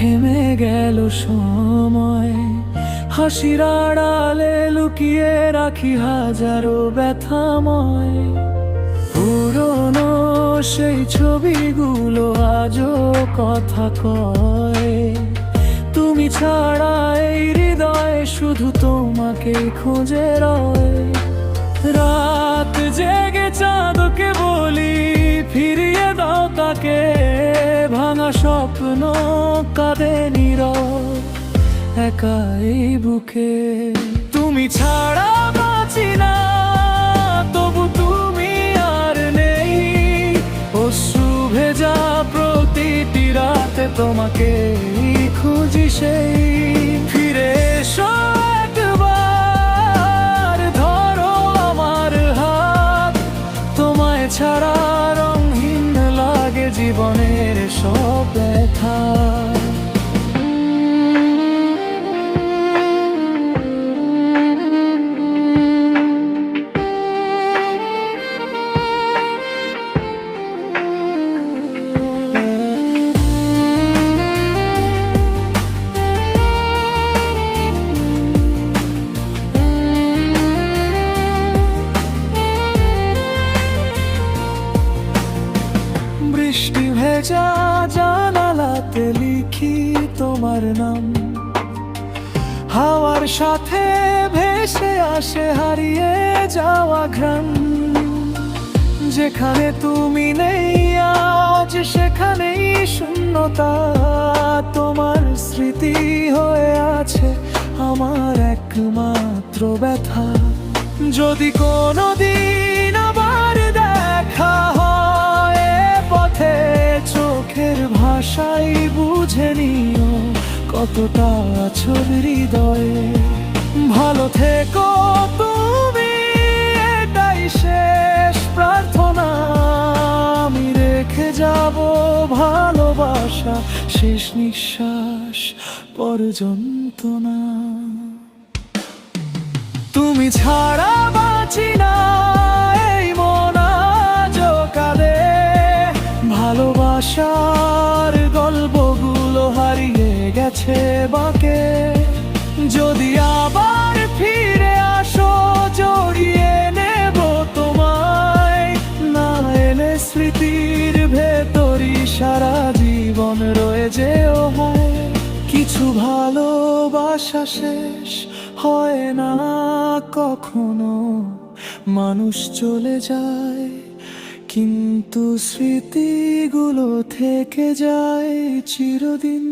থেমে গেল সময়, হাসির আড়ালে লুকিয়ে রাখি হাজারো ব্যথাময়। পুরনো সেই ছবিগুলো আজও কথা কয়, তুমি ছাড়া এই হৃদয় শুধু তোমাকেই খুঁজে রয়। রাত জেগে চাঁদকে বলি ফিরিয়ে দাও তাকে, ভাঙা স্বপ্ন কাঁদে নীরব একা এই বুকে। তুমি ছাড়া বাঁচি না, তবু তুমি আর নেই। অশ্রু ভেজা প্রতিটি রাতে তোমাকে খুঁজি সেই। ফিরে এসো একবার, ধরো আমার হাত, তোমায় ছাড়া রঙহীন লাগে জীবনের সব ব্যথা। বৃষ্টি ভেজা জানালাতে লিখি তোমার নাম, হাওয়ার সাথে ভেসে আসে হারিয়ে যাওয়া ঘ্রাণ। যেখানে তুমি নেই আজ সেখানেই শূন্যতা, তোমার স্মৃতি হয়ে আছে আমার একমাত্র ব্যথা। যদি কোনোদিন আবার দেখা হয় পথে, চোখের ভাষাই বুঝে নিও কতটা আছো হৃদয়ে। ভালো থেকো তুমি, এটাই শেষ প্রার্থনা। আমি রেখে যাব ভালোবাসা শেষ নিঃশ্বাস পর্যন্ত না। তুমি ছাড়া বাঁচি না, এই মন আজও কাঁদে। ভালোবাসার গল্পগুলো হারিয়ে গেছে বাঁকে। যদি আবার ফিরে আসো জড়িয়ে নেব তোমায়, না এলে স্মৃতির ভেতরই সারা জীবন রয়ে যেও হয়। কিছু ভালোবাসা শেষ হয় না কখনো, মানুষ চলে যায় কিন্তু স্মৃতিগুলো থেকে যায় চিরদিন।